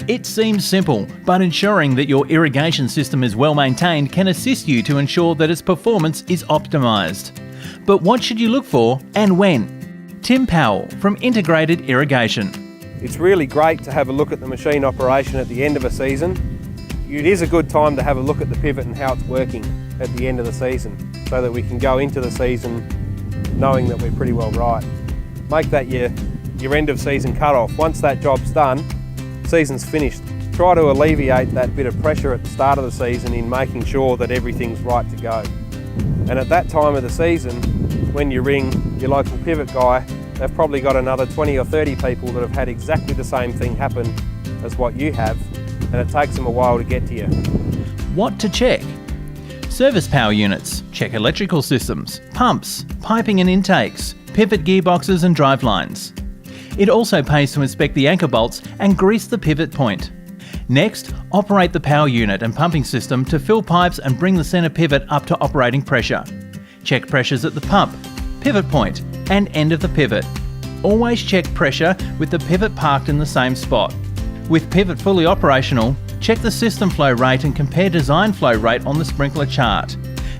It seems simple, but ensuring that your irrigation system is well maintained can assist you to ensure that its performance is optimised. But what should you look for and when? Tim Powell from Integrated Irrigation. It's really great to have a look at the machine operation at the end of a season. It is a good time to have a look at the pivot and how it's working at the end of the season so that we can go into the season knowing that we're pretty well right. Make that your end of season cut-off. Once that job's done, season's finished. Try to alleviate that bit of pressure at the start of the season in making sure that everything's right to go. And at that time of the season, when you ring your local pivot guy, they've probably got another 20 or 30 people that have had exactly the same thing happen as what you have, and it takes them a while to get to you. What to check? Service power units, check electrical systems, pumps, piping and intakes, pivot gearboxes and drivelines. It also pays to inspect the anchor bolts and grease the pivot point. Next, operate the power unit and pumping system to fill pipes and bring the centre pivot up to operating pressure. Check pressures at the pump, pivot point and end of the pivot. Always check pressure with the pivot parked in the same spot. With pivot fully operational, check the system flow rate and compare design flow rate on the sprinkler chart.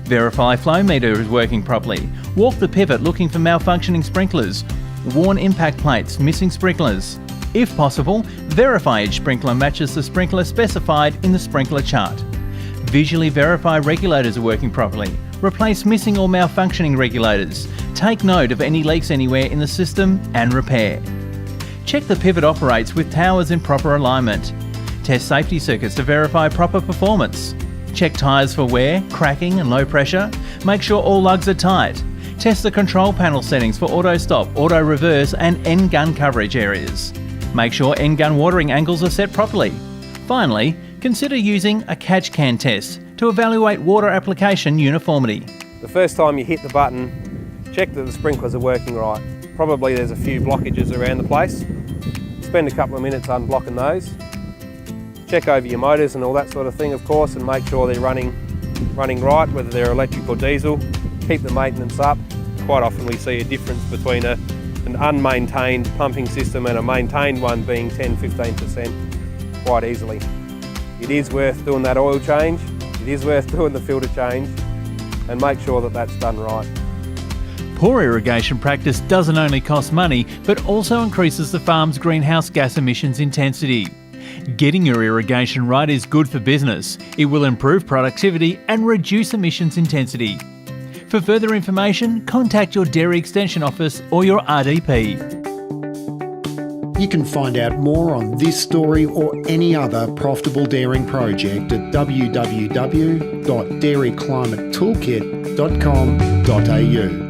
Verify flow meter is working properly. Walk the pivot looking for malfunctioning sprinklers, worn impact plates, missing sprinklers. If possible, verify each sprinkler matches the sprinkler specified in the sprinkler chart. Visually verify regulators are working properly. Replace missing or malfunctioning regulators. Take note of any leaks anywhere in the system and repair. Check the pivot operates with towers in proper alignment. Test safety circuits to verify proper performance. Check tyres for wear, cracking and low pressure. Make sure all lugs are tight. Test the control panel settings for auto stop, auto reverse and end gun coverage areas. Make sure end gun watering angles are set properly. Finally, consider using a catch can test to evaluate water application uniformity. The first time you hit the button, check that the sprinklers are working right. Probably there's a few blockages around the place. Spend a couple of minutes unblocking those. Check over your motors and all that sort of thing, of course, and make sure they're running right, whether they're electric or diesel. Keep the maintenance up. Quite often we see a difference between an unmaintained pumping system and a maintained one being 10-15% quite easily. It is worth doing that oil change, it is worth doing the filter change, and make sure that that's done right. Poor irrigation practice doesn't only cost money, but also increases the farm's greenhouse gas emissions intensity. Getting your irrigation right is good for business. It will improve productivity and reduce emissions intensity. For further information, contact your Dairy Extension Office or your RDP. You can find out more on this story or any other profitable dairying project at www.dairyclimatetoolkit.com.au.